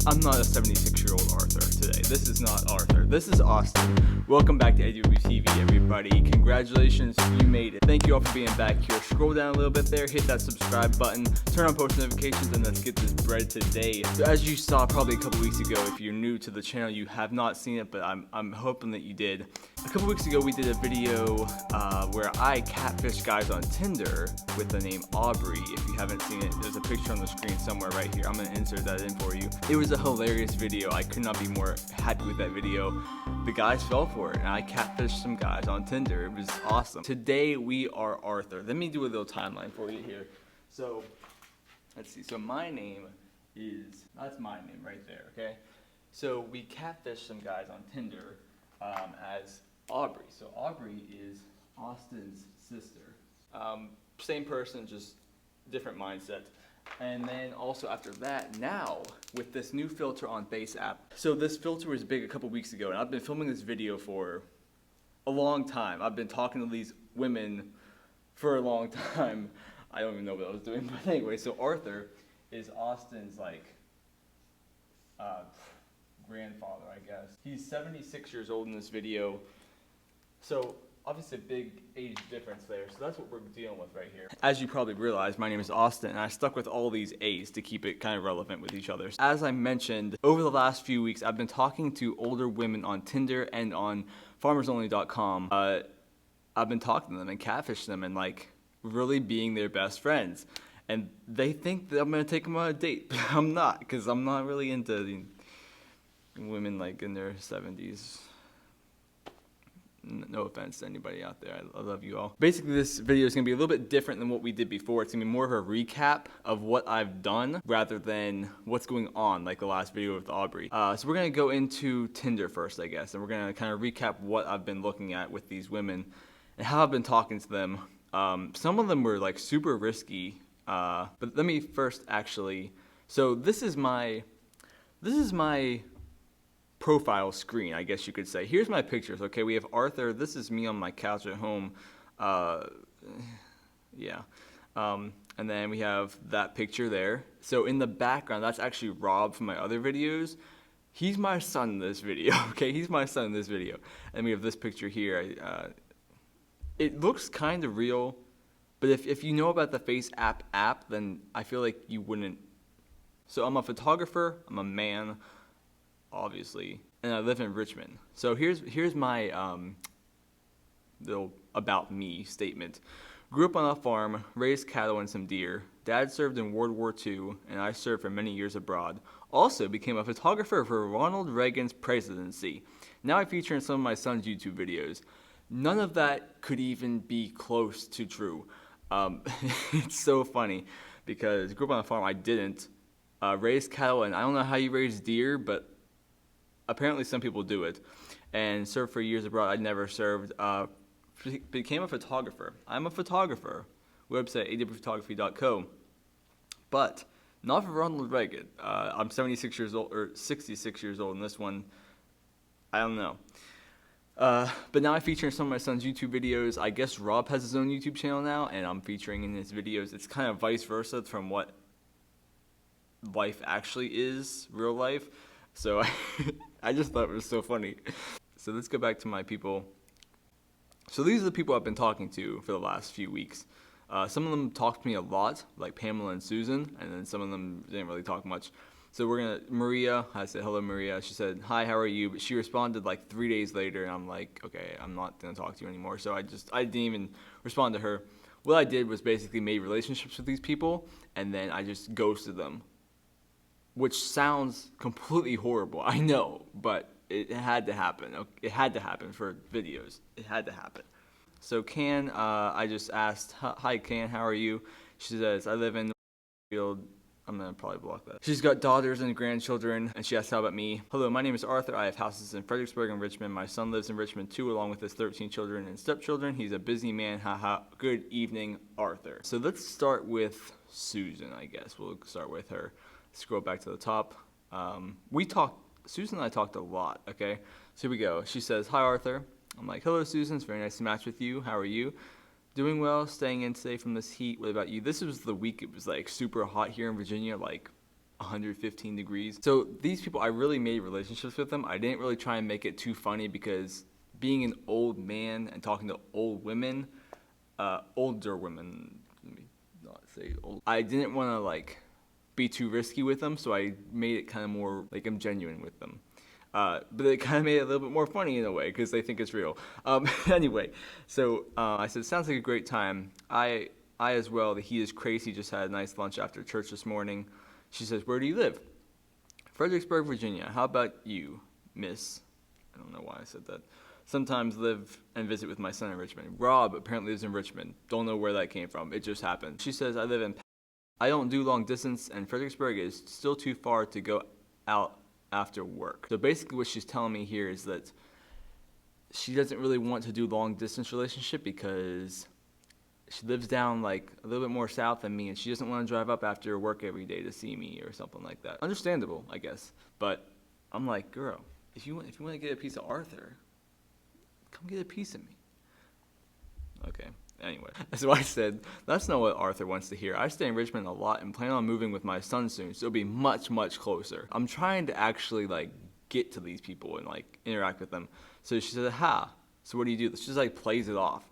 I'm not a 76-year-old Arthur today. This is not Arthur. This is Austin. Welcome back to AWTV, everybody. Congratulations, you made it. Thank you all for being back here. Scroll down a little bit there, hit that subscribe button, turn on post notifications, and let's get this bread today. So as you saw probably a couple weeks ago, if you're new to the channel, you have not seen it, but I'm hoping that you did. A couple weeks ago, we did a video where I catfished guys on Tinder with the name Aubrey. If you haven't seen it, there's a picture on the screen somewhere right here. I'm gonna insert that in for you. It was a hilarious video. I could not be more happy with that video. The guys fell for it, and I catfished some guys on Tinder. It was awesome. Today we are Arthur. Let me do a little timeline for you here. So let's see. So my name is, that's my name right there. Okay. So we catfished some guys on Tinder as Aubrey. So Aubrey is Austin's sister. Same person, just different mindset. And then also after that, now with this new filter on faceapp. So this filter was big a couple weeks ago, and I've been filming this video for a long time. I've been talking to these women for a long time. I don't even know what I was doing, but anyway. So Arthur is Austin's grandfather, I guess. He's 76 years old in this video. So obviously a big age difference there, so that's what we're dealing with right here. As you probably realize, my name is Austin, and I stuck with all these A's to keep it kind of relevant with each other. As I mentioned, over the last few weeks, I've been talking to older women on Tinder and on farmersonly.com. I've been talking to them and catfishing them and really being their best friends. And they think that I'm gonna take them on a date, but I'm not, because I'm not really into the women in their 70s. No offense to anybody out there. I love you all. Basically, this video is going to be a little bit different than what we did before. It's going to be more of a recap of what I've done rather than what's going on, like the last video with Aubrey. So we're going to go into Tinder first, I guess, and we're going to kind of recap what I've been looking at with these women and how I've been talking to them. Some of them were super risky, but let me first actually. So this is my profile screen, I guess you could say. Here's my pictures. Okay, we have Arthur. This is me on my couch at home. Yeah. And then we have that picture there. So in the background, that's actually Rob from my other videos. He's my son in this video. Okay, he's my son in this video. And we have this picture here. It looks kind of real, but if you know about the faceapp app, then I feel like you wouldn't. So I'm a photographer. I'm a man, obviously, and I live in Richmond. So here's my little about me statement. Grew up on a farm, raised cattle and some deer. Dad served in World War II, and I served for many years abroad. Also became a photographer for Ronald Reagan's presidency. Now I feature in some of my son's YouTube videos. None of that could even be close to true. It's so funny because grew up on a farm. I didn't. Raised cattle, and I don't know how you raise deer, but apparently some people do it. And served for years abroad. I never served. Became a photographer. I'm a photographer. Website awtv.co. But not for Ronald Reagan. I'm 76 years old, or 66 years old in this one. I don't know. But now I feature in some of my son's YouTube videos. I guess Rob has his own YouTube channel now, and I'm featuring in his videos. It's kind of vice versa from what life actually is, real life. So I just thought it was so funny. So let's go back to my people. So these are the people I've been talking to for the last few weeks. Some of them talked to me a lot, like Pamela and Susan, and then some of them didn't really talk much. So Maria, I said, hello Maria. She said, hi, how are you? But she responded 3 days later, and I'm like, okay, I'm not gonna talk to you anymore. So I didn't even respond to her. What I did was basically made relationships with these people, and then I just ghosted them. Which sounds completely horrible, I know, but it had to happen. It had to happen for videos. It had to happen. So Can, I just asked, hi Can, how are you? She says, I live in the field. I'm gonna probably block that. She's got daughters and grandchildren, and she asked how about me. Hello, my name is Arthur. I have houses in Fredericksburg and Richmond. My son lives in Richmond too, along with his 13 children and stepchildren. He's a busy man, haha. Good evening, Arthur. So let's start with Susan, I guess. We'll start with her. Scroll back to the top. Susan and I talked a lot, okay? So here we go. She says, hi Arthur. I'm like, hello Susan, it's very nice to match with you. How are you? Doing well, staying in today from this heat. What about you? This was the week it was super hot here in Virginia, 115 degrees. So these people, I really made relationships with them. I didn't really try and make it too funny because being an old man and talking to old women, older women, let me not say old. I didn't want to like be too risky with them, so I made it kind of more like I'm genuine with them. But it kind of made it a little bit more funny in a way because they think it's real. Anyway, so I said, sounds like a great time. I as well, he is crazy, just had a nice lunch after church this morning. She says, where do you live? Fredericksburg, Virginia. How about you, miss? I don't know why I said that. Sometimes live and visit with my son in Richmond. Rob apparently lives in Richmond. Don't know where that came from. It just happened. She says, I don't do long distance, and Fredericksburg is still too far to go out after work. So basically what she's telling me here is that she doesn't really want to do long distance relationship because she lives down like a little bit more south than me, and she doesn't want to drive up after work every day to see me or something like that. Understandable, I guess. But I'm like, girl, if you want to get a piece of Arthur, come get a piece of me. Okay. Anyway, so I said, that's not what Arthur wants to hear. I stay in Richmond a lot and plan on moving with my son soon, so it'll be much, much closer. I'm trying to actually like get to these people and like interact with them. So she said, so what do you do? She just like plays it off.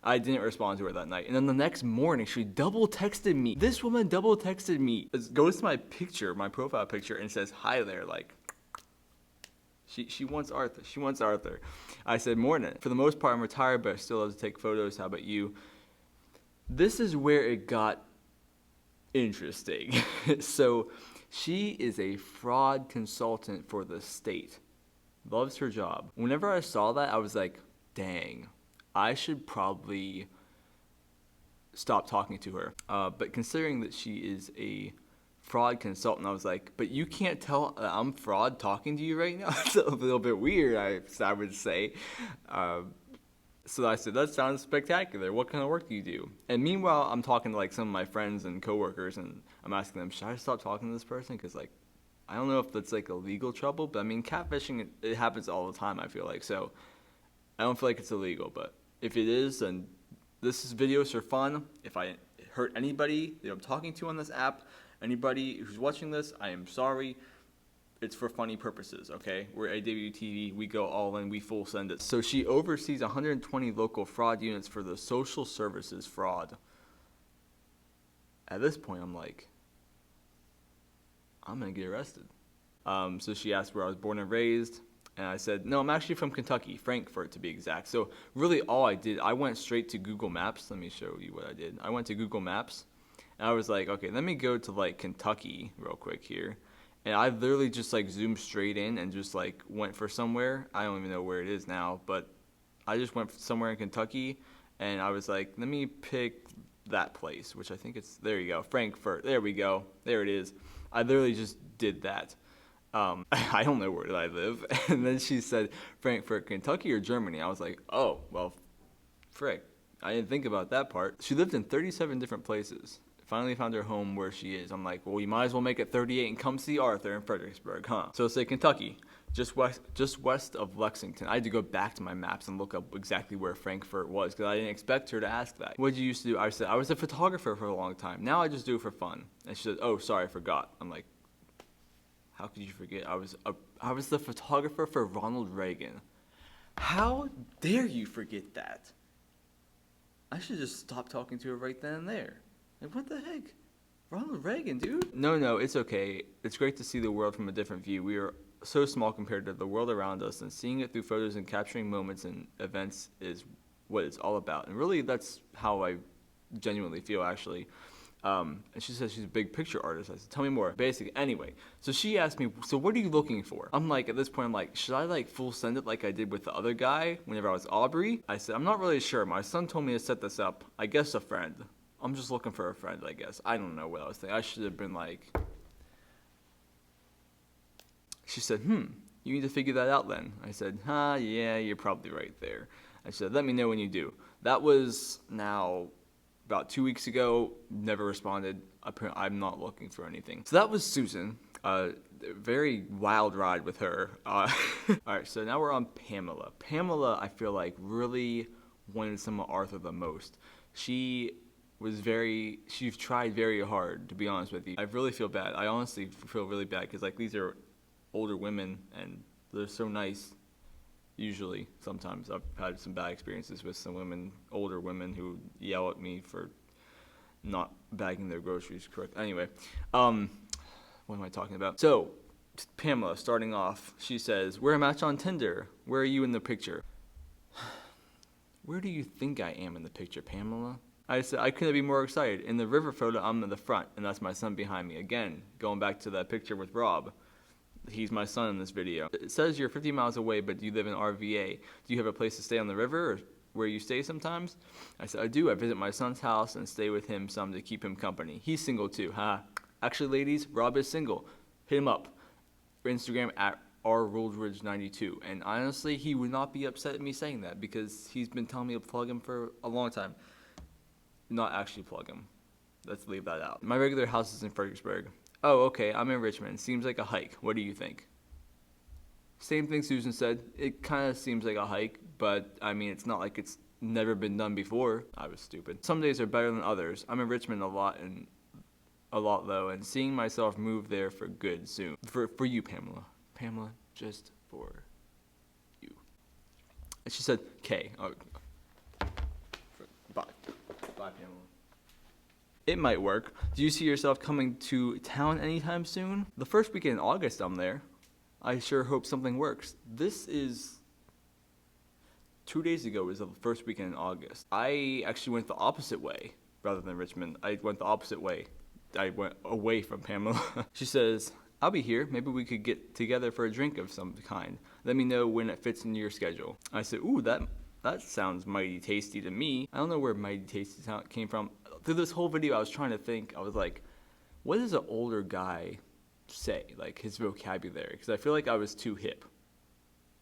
I didn't respond to her that night. And then the next morning, she double texted me. This woman double texted me. Goes to my picture, my profile picture, and says, hi there, like, She wants Arthur. She wants Arthur. I said, morning. For the most part, I'm retired, but I still love to take photos. How about you? This is where it got interesting. So she is a fraud consultant for the state. Loves her job. Whenever I saw that, I was like, dang, I should probably stop talking to her. But considering that she is a fraud consultant, I was like, but you can't tell I'm fraud talking to you right now? It's a little bit weird, I would say. So I said, that sounds spectacular. What kind of work do you do? And meanwhile, I'm talking to like some of my friends and coworkers, and I'm asking them, should I stop talking to this person? Because like, I don't know if that's like illegal trouble, but I mean, catfishing, it happens all the time, I feel like. So I don't feel like it's illegal, but if it is, then this is videos for fun. If I hurt anybody that I'm talking to on this app, anybody who's watching this, I am sorry. It's for funny purposes, okay? We're AWTV, we go all in, we full send it. So she oversees 120 local fraud units for the social services fraud. At this point, I'm like, I'm gonna get arrested. So she asked where I was born and raised, and I said, no, I'm actually from Kentucky, Frankfort to be exact. So really all I did, I went straight to Google Maps. Let me show you what I did. I went to Google Maps, and I was like, okay, let me go to like Kentucky real quick here. And I literally just like zoomed straight in and just like went for somewhere. I don't even know where it is now, but I just went somewhere in Kentucky, and I was like, let me pick that place, which I think it's, there you go, Frankfort. There we go. There it is. I literally just did that. I don't know where I live. And then she said, Frankfurt, Kentucky or Germany? I was like, oh, well, frick. I didn't think about that part. She lived in 37 different places. Finally found her home where she is. I'm like, well, you might as well make it 38 and come see Arthur in Fredericksburg, huh? So say Kentucky, just west of Lexington. I had to go back to my maps and look up exactly where Frankfurt was because I didn't expect her to ask that. What did you used to do? I said, I was a photographer for a long time. Now I just do it for fun. And she said, oh, sorry, I forgot. I'm like, how could you forget? I was the photographer for Ronald Reagan. How dare you forget that? I should just stop talking to her right then and there. Like, what the heck? Ronald Reagan, dude? No, it's okay. It's great to see the world from a different view. We are so small compared to the world around us, and seeing it through photos and capturing moments and events is what it's all about. And really, that's how I genuinely feel, actually. And she says she's a big picture artist. I said, tell me more. Basically, anyway. So she asked me, so what are you looking for? I'm like, at this point, I'm like, should I like full send it like I did with the other guy whenever I was Aubrey? I said, I'm not really sure. My son told me to set this up. I guess a friend. I'm just looking for a friend, I guess. I don't know what I was thinking. I should have been like... She said, you need to figure that out then. I said, yeah, you're probably right there. I said, let me know when you do. That was now about 2 weeks ago. Never responded. I'm not looking for anything. So that was Susan. Very wild ride with her. All right, so now we're on Pamela. Pamela, I feel like, really wanted some of Arthur the most. She she's tried very hard, to be honest with you. I really feel bad. I honestly feel really bad because like these are older women and they're so nice. Usually, sometimes I've had some bad experiences with some women, older women, who yell at me for not bagging their groceries correct. Anyway, what am I talking about? So, Pamela, starting off, she says, "We're a match on Tinder. Where are you in the picture?" Where do you think I am in the picture, Pamela? I said, I couldn't be more excited. In the river photo, I'm in the front, and that's my son behind me. Again, going back to that picture with Rob. He's my son in this video. It says you're 50 miles away, but you live in RVA. Do you have a place to stay on the river, or where you stay sometimes? I said, I do. I visit my son's house and stay with him some to keep him company. He's single too, huh? Actually, ladies, Rob is single. Hit him up. Instagram at rroldridge92. And honestly, he would not be upset at me saying that because he's been telling me to plug him for a long time. Not actually plug him. Let's leave that out. My regular house is in Fredericksburg. Oh, okay, I'm in Richmond. Seems like a hike. What do you think? Same thing Susan said. It kind of seems like a hike, but I mean, it's not like it's never been done before. I was stupid. Some days are better than others. I'm in Richmond a lot though, and seeing myself move there for good soon. For you, Pamela. Pamela, just for you. And she said, "K." Oh, bye. Bye, Pamela. It might work. Do you see yourself coming to town anytime soon? The first weekend in August, I'm there. I sure hope something works. This is 2 days ago was the first weekend in August. I actually went the opposite way rather than Richmond. I went the opposite way. I went away from Pamela. She says, I'll be here. Maybe we could get together for a drink of some kind. Let me know when it fits into your schedule. I said, ooh, that sounds mighty tasty to me. I don't know where mighty tasty came from. Through this whole video, I was trying to think. I was like, what does an older guy say? Like his vocabulary? Because I feel like I was too hip.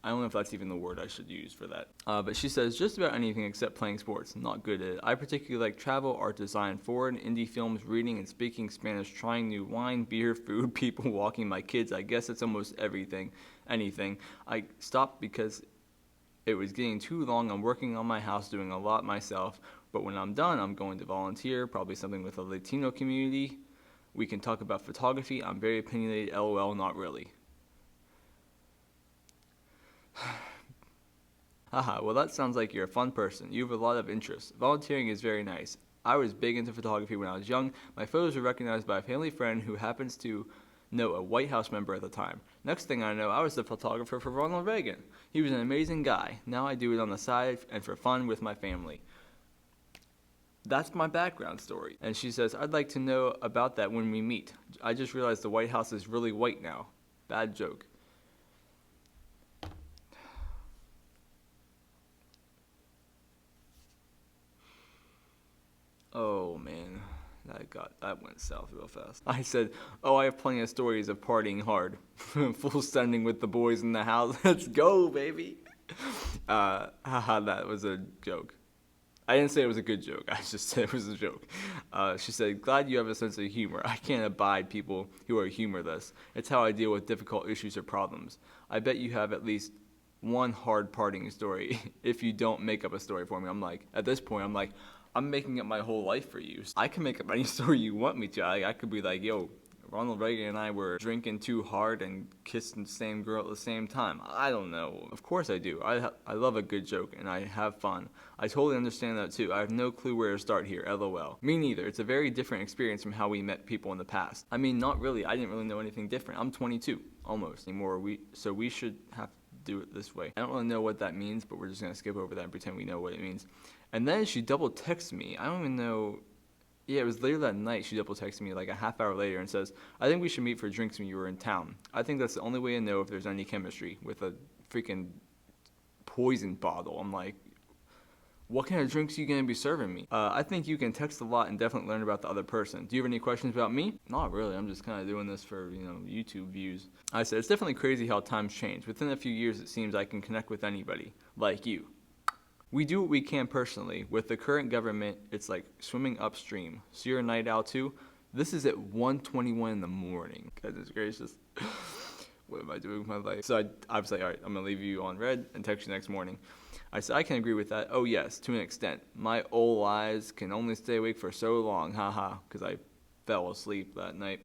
I don't know if that's even the word I should use for that. But she says, just about anything except playing sports. Not good at it. I particularly like travel, art design, foreign, indie films, reading and speaking Spanish, trying new wine, beer, food, people, walking my kids. I guess it's almost everything, anything. I stopped because it was getting too long. I'm working on my house, doing a lot myself. But when I'm done, I'm going to volunteer, probably something with a Latino community. We can talk about photography. I'm very opinionated, LOL, not really. Haha, well that sounds like you're a fun person. You have a lot of interests. Volunteering is very nice. I was big into photography when I was young. My photos were recognized by a family friend who happens to know a White House member at the time. Next thing I know, I was the photographer for Ronald Reagan. He was an amazing guy. Now I do it on the side and for fun with my family. That's my background story. And she says, I'd like to know about that when we meet. I just realized the White House is really white now. Bad joke. Oh man, that went south real fast. I said, oh, I have plenty of stories of partying hard. Full sending with the boys in the house. Let's go, baby. Haha, that was a joke. I didn't say it was a good joke. I just said it was a joke. She said, glad you have a sense of humor. I can't abide people who are humorless. It's how I deal with difficult issues or problems. I bet you have at least one hard partying story if you don't make up a story for me. I'm like, at this point, I'm making up my whole life for you. I can make up any story you want me to. I could be like, yo, Ronald Reagan and I were drinking too hard and kissing the same girl at the same time. I don't know. Of course I do. I love a good joke and I have fun. I totally understand that too. I have no clue where to start here, LOL. Me neither. It's a very different experience from how we met people in the past. I mean, not really. I didn't really know anything different. I'm 22, almost, anymore. So we should have to do it this way. I don't really know what that means, but we're just gonna skip over that and pretend we know what it means. And then she double texts me. I don't even know. Yeah, it was later that night. She double texted me like a half hour later and says, I think we should meet for drinks when you were in town. I think that's the only way to know if there's any chemistry with a freaking poison bottle. I'm like, what kind of drinks are you going to be serving me? I think you can text a lot and definitely learn about the other person. Do you have any questions about me? Not really. I'm just kind of doing this for, YouTube views. I said, it's definitely crazy how times change. Within a few years, it seems I can connect with anybody, like you. We do what we can personally. With the current government, it's like swimming upstream. So you're a night owl too? This is at 1:21 in the morning. Goodness gracious. What am I doing with my life? So I was like, all right, I'm going to leave you on red and text you next morning. I said, I can agree with that. Oh yes, to an extent. My old eyes can only stay awake for so long, haha, because I fell asleep that night.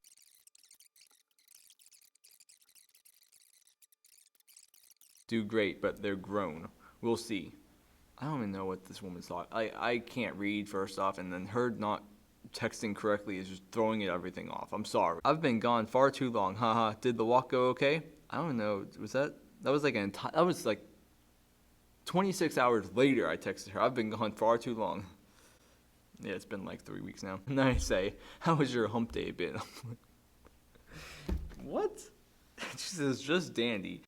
Do great, but they're grown. We'll see. I don't even know what this woman's thought. I can't read, first off, and then her not texting correctly is just throwing everything off. I'm sorry. I've been gone far too long, haha. Did the walk go okay? I don't know. That was like 26 hours later I texted her. I've been gone far too long. Yeah, it's been like 3 weeks now. And then I say, how was your hump day been? What? She says, just dandy.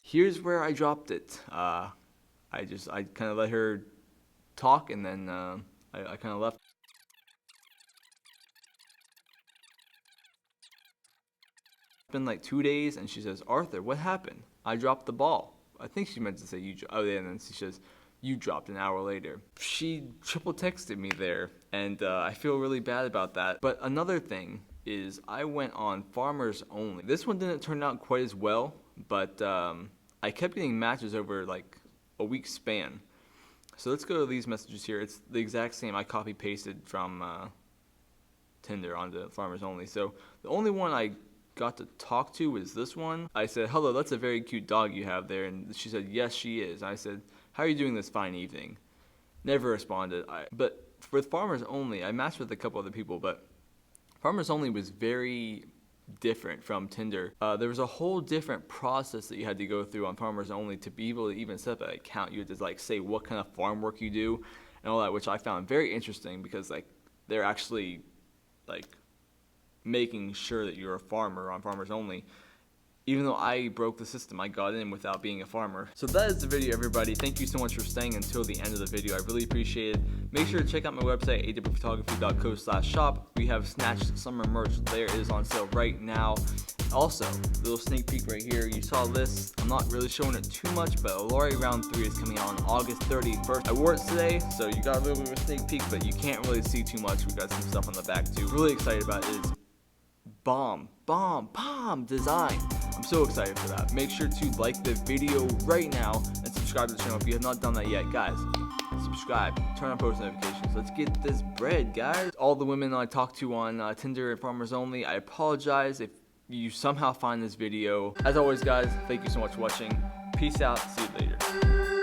Here's where I dropped it. I kind of let her talk, and then I kind of left. It's been like 2 days, and she says, Arthur, what happened? I dropped the ball. I think she meant to say you. Oh, yeah, and then she says, you dropped an hour later. She triple texted me there, and I feel really bad about that. But another thing is I went on Farmers Only. This one didn't turn out quite as well, but I kept getting matches over like a week span. So let's go to these messages here. It's the exact same. I copy pasted from Tinder onto Farmers Only. So the only one I got to talk to is this one. I said, hello, that's a very cute dog you have there. And she said, yes, she is. I said, how are you doing this fine evening? Never responded. But with Farmers Only, I matched with a couple other people, but Farmers Only was very different from Tinder. There was a whole different process that you had to go through on Farmers Only to be able to even set up an account. You had to like say what kind of farm work you do and all that, which I found very interesting because like they're actually like making sure that you're a farmer on Farmers Only. Even though I broke the system, I got in without being a farmer. So that is the video, everybody. Thank you so much for staying until the end of the video. I really appreciate it. Make sure to check out my website, awphotography.co/shop. We have snatched summer merch there. It is on sale right now. Also, little sneak peek right here. You saw this. I'm not really showing it too much, but Aubrey Round 3 is coming out on August 31st. I wore it today, so you got a little bit of a sneak peek, but you can't really see too much. We got some stuff on the back too. Really excited about it. It is bomb design. I'm so excited for that. Make sure to like the video right now and subscribe to the channel if you have not done that yet. Guys, subscribe, turn on post notifications. Let's get this bread, guys. All the women I talked to on Tinder and Farmers Only, I apologize if you somehow find this video. As always, guys, thank you so much for watching. Peace out. See you later.